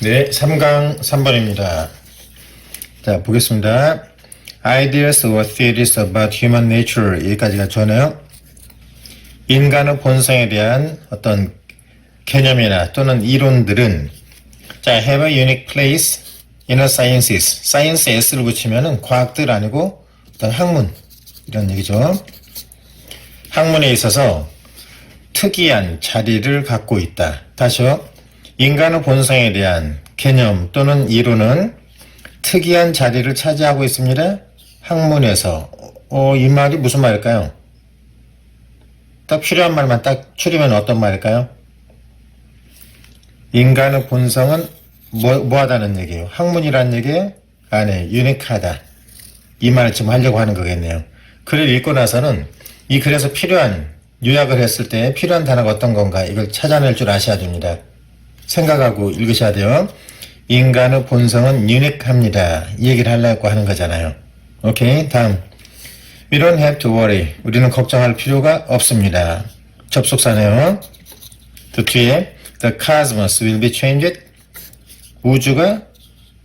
네, 3강 3번입니다. 자, 보겠습니다. Ideas or theories about human nature. 여기까지가 좋네요. 인간의 본성에 대한 어떤 개념이나 또는 이론들은 자, have a unique place in a sciences. science s를 붙이면은 과학들 아니고 어떤 학문 이런 얘기죠. 학문에 있어서 특이한 자리를 갖고 있다. 다시요. 인간의 본성에 대한 개념 또는 이론은 특이한 자리를 차지하고 있습니다. 학문에서. 이 말이 무슨 말일까요? 딱 필요한 말만 딱 추리면 어떤 말일까요? 인간의 본성은 뭐하다는 얘기예요? 학문이라는 얘기예요? 네, 유니크하다. 이 말을 지금 하려고 하는 거겠네요. 글을 읽고 나서는 이 글에서 필요한 요약을 했을 때 필요한 단어가 어떤 건가 이걸 찾아낼 줄 아셔야 됩니다. 생각하고 읽으셔야 돼요. 인간의 본성은 유니크합니다. 이 얘기를 하려고 하는 거잖아요. 오케이, 다음. We don't have to worry. 우리는 걱정할 필요가 없습니다. 접속사네요. 그 뒤에 The cosmos will be changed. 우주가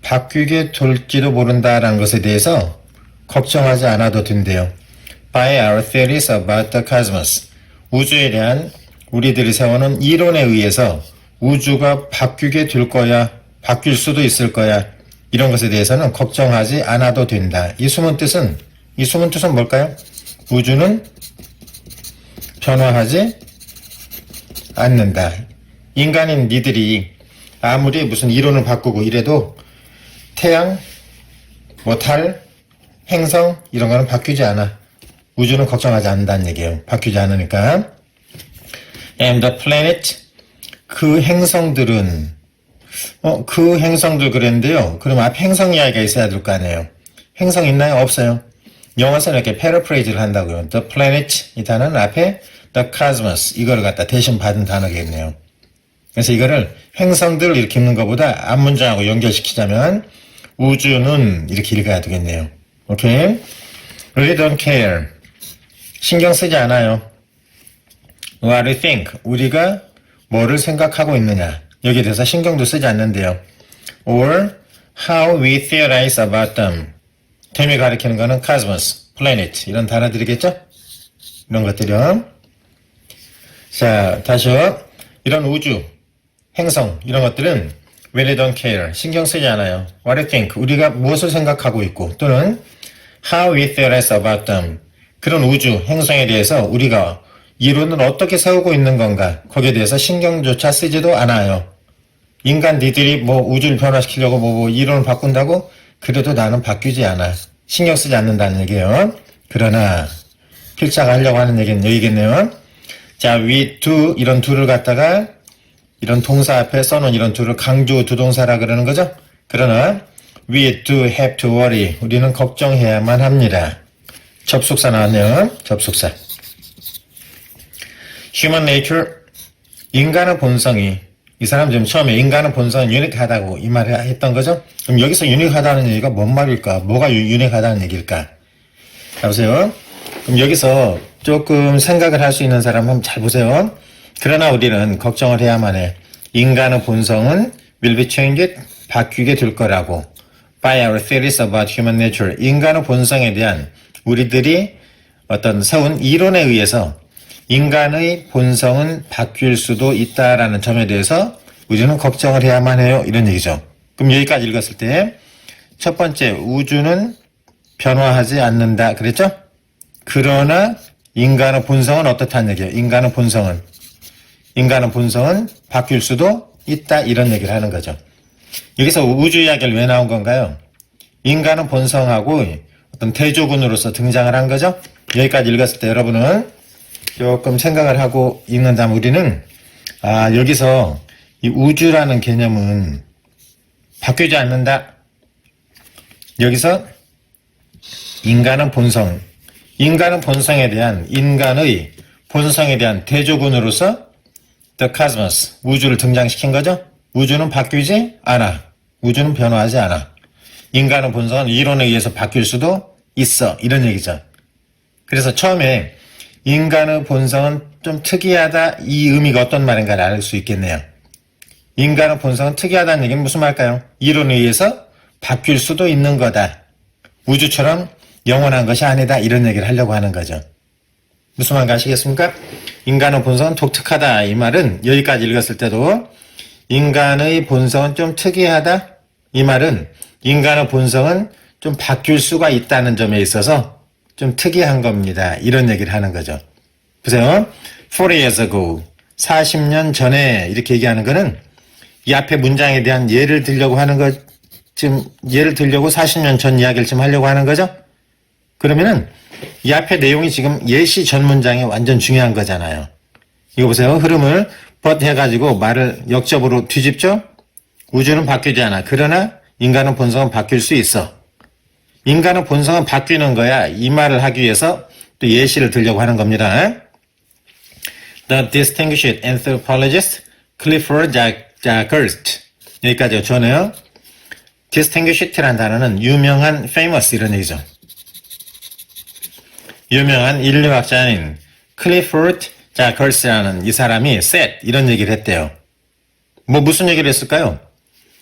바뀌게 될지도 모른다라는 것에 대해서 걱정하지 않아도 된대요. By our theories about the cosmos. 우주에 대한 우리들이 세우는 이론에 의해서 우주가 바뀌게 될 거야, 바뀔 수도 있을 거야. 이런 것에 대해서는 걱정하지 않아도 된다. 이 숨은 뜻은 뭘까요? 우주는 변화하지 않는다. 인간인 니들이 아무리 무슨 이론을 바꾸고 이래도 태양, 달, 행성 이런 거는 바뀌지 않아. 우주는 걱정하지 않는다는 얘기예요. 바뀌지 않으니까. And the planet, 그 행성들은 그 행성들 그랬는데요. 그럼 앞 행성 이야기가 있어야 될 거 아니에요. 행성 있나요? 없어요. 영어에서는 이렇게 패러프레이즈를 한다고요. The planet 이 단어는 앞에 the cosmos 이걸 갖다 대신 받은 단어겠네요. 그래서 이거를 행성들 이렇게 읽는 것보다 앞문장하고 연결시키자면 우주는 이렇게 읽어야 되겠네요. 오케이? Really don't care. 신경 쓰지 않아요. What do you think? 우리가 뭐를 생각하고 있느냐. 여기에 대해서 신경도 쓰지 않는데요. Or how we theorize about them. 템이 가리키는 거는 cosmos, planet 이런 단어들이겠죠? 이런 것들이요. 자, 다시요. 이런 우주, 행성 이런 것들은 really don't care. 신경 쓰지 않아요. What do you think? 우리가 무엇을 생각하고 있고 또는 how we theorize about them. 그런 우주, 행성에 대해서 우리가 이론을 어떻게 세우고 있는 건가 거기에 대해서 신경조차 쓰지도 않아요. 인간 니들이 우주를 변화시키려고 뭐 이론을 바꾼다고? 그래도 나는 바뀌지 않아. 신경 쓰지 않는다는 얘기예요. 그러나 필자가 하려고 하는 얘기는 여기겠네요. 자, we do 이런 do를 갖다가 이런 동사 앞에 써놓은 이런 do를 강조 두동사라 그러는 거죠. 그러나 we do have to worry. 우리는 걱정해야만 합니다. 접속사 나왔네요. 접속사. Human nature, 인간의 본성이 이 사람 지금 처음에 인간의 본성은 유니크하다고 이 말을 했던 거죠? 그럼 여기서 유니크하다는 얘기가 뭔 말일까? 뭐가 유니크하다는 얘기일까? 자, 보세요. 그럼 여기서 조금 생각을 할 수 있는 사람 한번 잘 보세요. 그러나 우리는 걱정을 해야만 해. 인간의 본성은 will be changed, 바뀌게 될 거라고. By our theories about human nature, 인간의 본성에 대한 우리들이 어떤 세운 이론에 의해서 인간의 본성은 바뀔 수도 있다라는 점에 대해서 우주는 걱정을 해야만 해요. 이런 얘기죠. 그럼 여기까지 읽었을 때 첫 번째 우주는 변화하지 않는다 그랬죠? 그러나 인간의 본성은 어떻다는 얘기예요. 인간의 본성은 바뀔 수도 있다 이런 얘기를 하는 거죠. 여기서 우주 이야기를 왜 나온 건가요? 인간의 본성하고 어떤 대조군으로서 등장을 한 거죠. 여기까지 읽었을 때 여러분은 조금 생각을 하고 읽는다면 우리는 여기서 이 우주라는 개념은 바뀌지 않는다. 여기서 인간의 본성에 대한 인간의 본성에 대한 대조군으로서 the cosmos 우주를 등장시킨 거죠. 우주는 바뀌지 않아. 우주는 변화하지 않아. 인간의 본성은 이론에 의해서 바뀔 수도 있어. 이런 얘기죠. 그래서 처음에 인간의 본성은 좀 특이하다 이 의미가 어떤 말인가를 알 수 있겠네요. 인간의 본성은 특이하다는 얘기는 무슨 말일까요? 이론에 의해서 바뀔 수도 있는 거다. 우주처럼 영원한 것이 아니다. 이런 얘기를 하려고 하는 거죠. 무슨 말인지 아시겠습니까? 인간의 본성은 독특하다. 이 말은 여기까지 읽었을 때도 인간의 본성은 좀 특이하다. 이 말은 인간의 본성은 좀 바뀔 수가 있다는 점에 있어서 좀 특이한 겁니다. 이런 얘기를 하는 거죠. 보세요. 40 years ago. 40년 전에 이렇게 얘기하는 거는 이 앞에 문장에 대한 예를 들려고 하는 것, 지금 예를 들려고 40년 전 이야기를 지금 하려고 하는 거죠? 그러면은 이 앞에 내용이 지금 예시 전 문장에 완전 중요한 거잖아요. 이거 보세요. 흐름을 but 해가지고 말을 역접으로 뒤집죠? 우주는 바뀌지 않아. 그러나 인간의 본성은 바뀔 수 있어. 인간의 본성은 바뀌는 거야. 이 말을 하기 위해서 또 예시를 들려고 하는 겁니다. The distinguished anthropologist Clifford Jaggersht. 여기까지 좋네요. distinguished라는 단어는 유명한, famous 이런 얘기죠. 유명한 인류학자인 클리포드 자거스트라는 이 사람이 said 이런 얘기를 했대요. 무슨 얘기를 했을까요?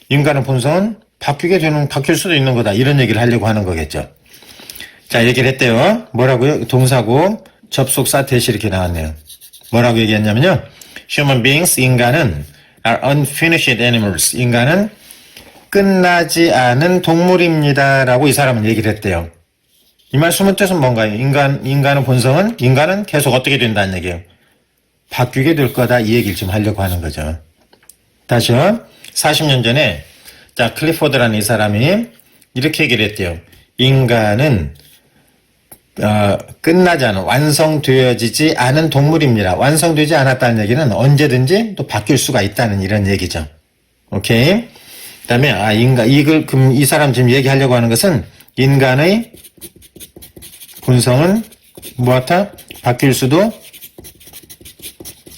인간의 본성은 바뀔 수도 있는 거다. 이런 얘기를 하려고 하는 거겠죠. 자, 얘기를 했대요. 뭐라고요? 동사고 접속사 대시 이렇게 나왔네요. 뭐라고 얘기했냐면요. Human beings, 인간은 are unfinished animals. 인간은 끝나지 않은 동물입니다. 라고 이 사람은 얘기를 했대요. 이 말 숨은 뜻은 뭔가요? 인간의 본성은, 인간은 계속 어떻게 된다는 얘기예요. 바뀌게 될 거다. 이 얘기를 좀 하려고 하는 거죠. 다시요. 40년 전에, 자, 클리포드라는 이 사람이 이렇게 얘기를 했대요. 인간은, 끝나지 않은, 완성되어지지 않은 동물입니다. 완성되지 않았다는 얘기는 언제든지 또 바뀔 수가 있다는 이런 얘기죠. 오케이? 그 다음에, 이 사람 지금 얘기하려고 하는 것은 인간의 본성은 무엇다? 바뀔 수도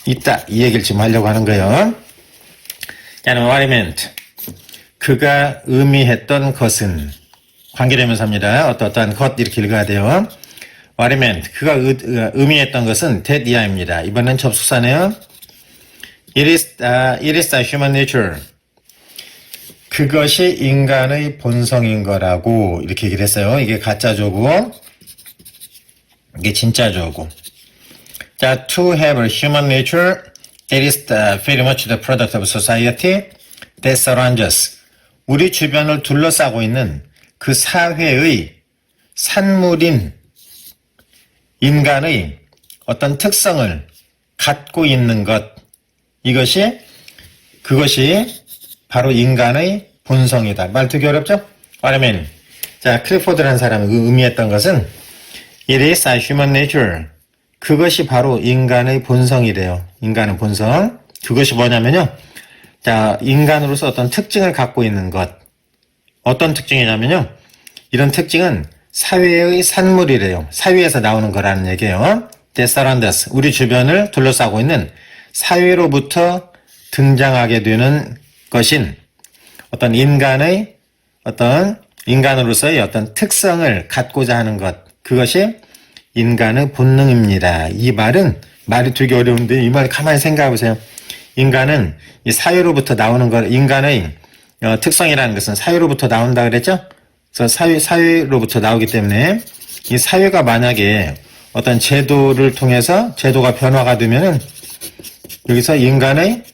있다. 이 얘기를 지금 하려고 하는 거예요. 자, what it meant. 그가 의미했던 것은 관계대명사입니다. 어떠한 것 이렇게 읽어야 돼요. What it meant. 그가 의미했던 것은 that 이하입니다. 이번엔 접속사네요. It is the human nature. 그것이 인간의 본성인 거라고 이렇게 얘기를 했어요. 이게 가짜조고 이게 진짜조고. 자, to have a human nature, it is very much the product of society that surrounds us. 우리 주변을 둘러싸고 있는 그 사회의 산물인 인간의 어떤 특성을 갖고 있는 것. 그것이 바로 인간의 본성이다. 말 되게 어렵죠? 말하면, 자, 클리포드라는 사람이 의미했던 것은 It is a human nature. 그것이 바로 인간의 본성이래요. 인간의 본성. 그것이 뭐냐면요. 자, 인간으로서 어떤 특징을 갖고 있는 것. 어떤 특징이냐면요. 이런 특징은 사회의 산물이래요. 사회에서 나오는 거라는 얘기예요. That surrounds us. 우리 주변을 둘러싸고 있는 사회로부터 등장하게 되는 것인 어떤 인간으로서의 어떤 특성을 갖고자 하는 것. 그것이 인간의 본능입니다. 이 말이 되게 어려운데 이 말 가만히 생각해 보세요. 인간은 이 사회로부터 나오는 것, 인간의 특성이라는 것은 사회로부터 나온다 그랬죠? 그래서 사회로부터 나오기 때문에 이 사회가 만약에 어떤 제도를 통해서 제도가 변화가 되면은 여기서 인간의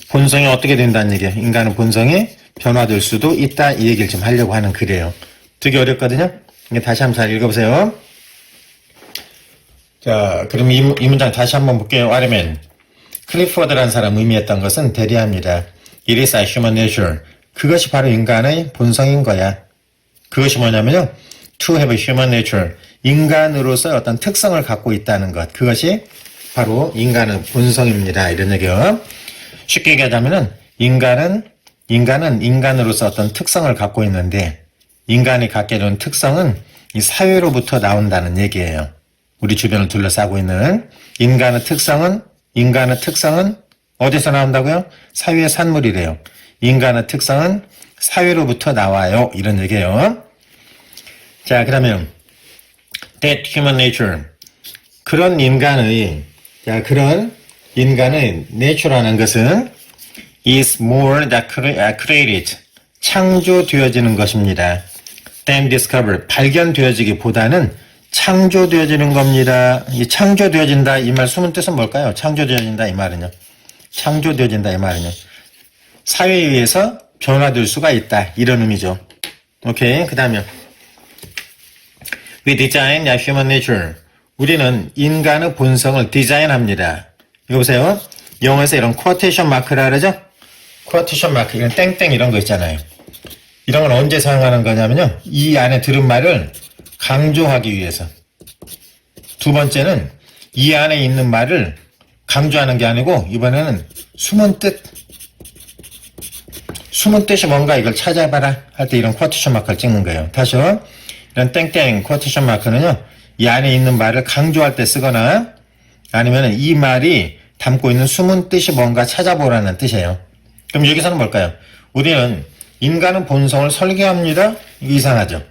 본성이 어떻게 된다는 얘기예요. 인간의 본성이 변화될 수도 있다. 이 얘기를 좀 하려고 하는 글이에요. 되게 어렵거든요. 다시 한번 잘 읽어보세요. 자, 그럼 이 문장 다시 한번 볼게요. 아르멘. 클리포드라는 사람 의미했던 것은 대리합니다. It is a human nature. 그것이 바로 인간의 본성인 거야. 그것이 뭐냐면요. To have a human nature. 인간으로서 어떤 특성을 갖고 있다는 것. 그것이 바로 인간의 본성입니다. 이런 얘기요. 쉽게 얘기하자면은 인간은 인간으로서 어떤 특성을 갖고 있는데 인간이 갖게 된 특성은 이 사회로부터 나온다는 얘기예요. 우리 주변을 둘러싸고 있는 인간의 특성은 어디서 나온다고요? 사회의 산물이래요. 인간의 특성은 사회로부터 나와요. 이런 얘기예요. 자, 그러면 that human nature. 그런 인간의 nature라는 것은 is more that created. 창조되어지는 것입니다. than discovered. 발견되어지기보다는 창조되어지는 겁니다. 이 창조되어진다 이 말 숨은 뜻은 뭘까요? 창조되어진다 이 말은요. 창조되어진다 이 말은요. 사회에 의해서 변화될 수가 있다. 이런 의미죠. 오케이. 그 다음에 We design the human nature. 우리는 인간의 본성을 디자인합니다. 이거 보세요. 영어에서 이런 쿼테이션 마크라 그러죠? 쿼테이션 마크, 이런 땡땡 이런 거 있잖아요. 이런 건 언제 사용하는 거냐면요. 이 안에 들은 말을 강조하기 위해서. 두 번째는 이 안에 있는 말을 강조하는 게 아니고 이번에는 숨은 뜻이 뭔가 이걸 찾아봐라 할 때 이런 쿼테이션 마크를 찍는 거예요. 다시요. 이런 땡땡 쿼테이션 마크는요. 이 안에 있는 말을 강조할 때 쓰거나 아니면 이 말이 담고 있는 숨은 뜻이 뭔가 찾아보라는 뜻이에요. 그럼 여기서는 뭘까요? 우리는 인간은 본성을 설계합니다. 이거 이상하죠?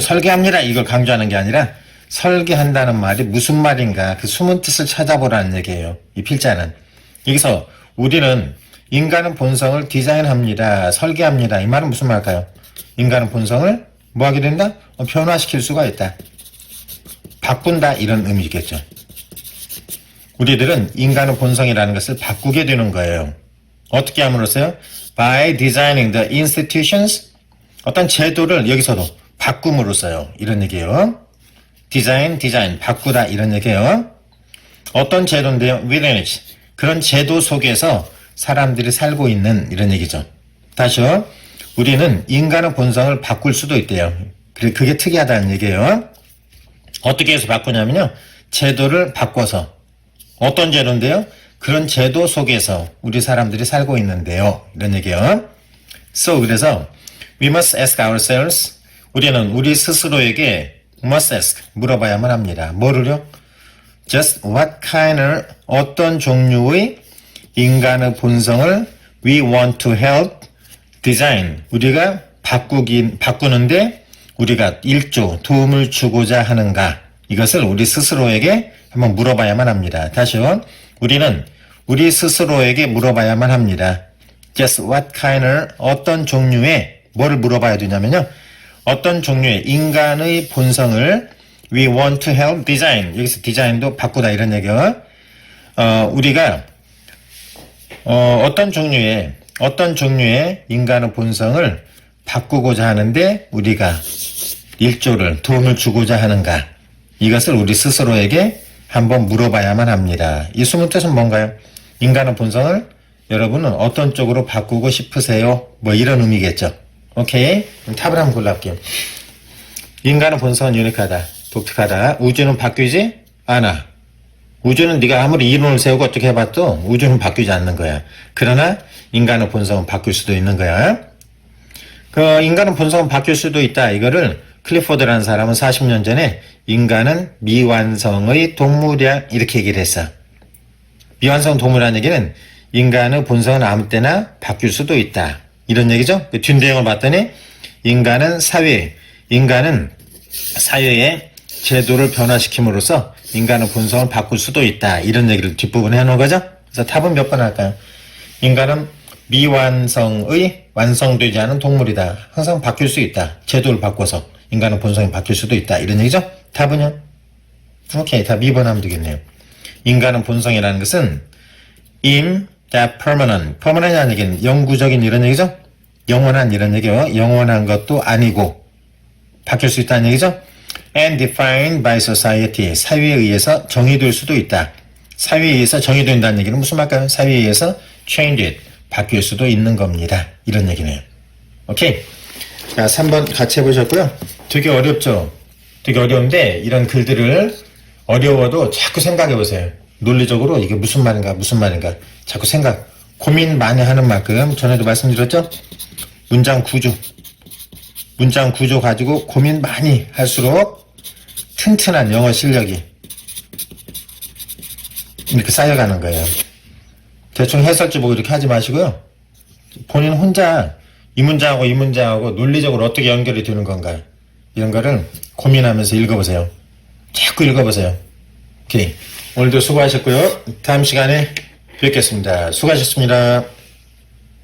설계합니다. 이걸 강조하는 게 아니라 설계한다는 말이 무슨 말인가 그 숨은 뜻을 찾아보라는 얘기예요. 이 필자는. 여기서 우리는 인간은 본성을 디자인합니다. 설계합니다. 이 말은 무슨 말일까요? 인간은 본성을 뭐 하게 된다? 변화시킬 수가 있다. 바꾼다 이런 의미겠죠. 우리들은 인간의 본성이라는 것을 바꾸게 되는 거예요. 어떻게 함으로써요? By designing the institutions. 어떤 제도를 여기서도 바꿈으로써요. 이런 얘기예요. 디자인, 바꾸다 이런 얘기예요. 어떤 제도인데요? Within it. 그런 제도 속에서 사람들이 살고 있는 이런 얘기죠. 다시요. 우리는 인간의 본성을 바꿀 수도 있대요. 그게 특이하다는 얘기예요. 어떻게 해서 바꾸냐면요. 제도를 바꿔서. 어떤 제도인데요? 그런 제도 속에서 우리 사람들이 살고 있는데요. 이런 얘기예요. So 그래서 we must ask ourselves. 우리는 우리 스스로에게 must ask 물어봐야만 합니다. 뭐를요? Just what kind of 어떤 종류의 인간의 본성을 we want to help design. 우리가 바꾸는데 우리가 도움을 주고자 하는가. 이것을 우리 스스로에게 한번 물어봐야만 합니다. 다시요. 우리는 우리 스스로에게 물어봐야만 합니다. Just what kind of 어떤 종류의 뭐를 물어봐야 되냐면요. 어떤 종류의 인간의 본성을 we want to help design. 여기서 디자인도 바꾸다 이런 얘기요. 우리가 어떤 종류의 인간의 본성을 바꾸고자 하는데 우리가 도움을 주고자 하는가. 이것을 우리 스스로에게 한번 물어봐야만 합니다. 이 숨은 뜻은 뭔가요? 인간의 본성을 여러분은 어떤 쪽으로 바꾸고 싶으세요? 뭐 이런 의미겠죠. 오케이? 탑을 한번 골라볼게요. 인간의 본성은 유니크하다. 독특하다. 우주는 바뀌지 않아. 우주는 네가 아무리 이론을 세우고 어떻게 해봐도 우주는 바뀌지 않는 거야. 그러나 인간의 본성은 바뀔 수도 있는 거야. 그 인간의 본성은 바뀔 수도 있다. 이거를 클리포드라는 사람은 40년 전에 인간은 미완성의 동물이야 이렇게 얘기를 했어. 미완성 동물이라는 얘기는 인간의 본성은 아무 때나 바뀔 수도 있다. 이런 얘기죠. 그 뒷내용을 봤더니 인간은 사회에 제도를 변화시킴으로써 인간의 본성을 바꿀 수도 있다. 이런 얘기를 뒷부분에 해놓은 거죠. 그래서 답은 몇 번 할까요? 인간은 미완성의 완성되지 않은 동물이다. 항상 바뀔 수 있다. 제도를 바꿔서 인간의 본성이 바뀔 수도 있다. 이런 얘기죠. 답은요? 오케이. 답 2번 하면 되겠네요. 인간의 본성이라는 것은 permanent이라는 얘기는 영구적인 이런 얘기죠. 영원한 이런 얘기요. 영원한 것도 아니고 바뀔 수 있다는 얘기죠. And defined by society. 사회에 의해서 정의될 수도 있다. 사회에 의해서 정의된다는 얘기는 무슨 말일까요? 사회에 의해서 changed. 바뀔 수도 있는 겁니다. 이런 얘기네요. 오케이. 자, 3번 같이 해보셨고요. 되게 어렵죠? 되게 어려운데 이런 글들을 어려워도 자꾸 생각해보세요. 논리적으로 이게 무슨 말인가 자꾸 고민 많이 하는 만큼 전에도 말씀드렸죠? 문장 구조 가지고 고민 많이 할수록 튼튼한 영어 실력이 이렇게 쌓여가는 거예요. 대충 해설지 보고 이렇게 하지 마시고요. 본인 혼자 이 문장하고 논리적으로 어떻게 연결이 되는 건가 이런 거를 고민하면서 읽어보세요. 자꾸 읽어보세요. 오케이. 오늘도 수고하셨고요. 다음 시간에 뵙겠습니다. 수고하셨습니다.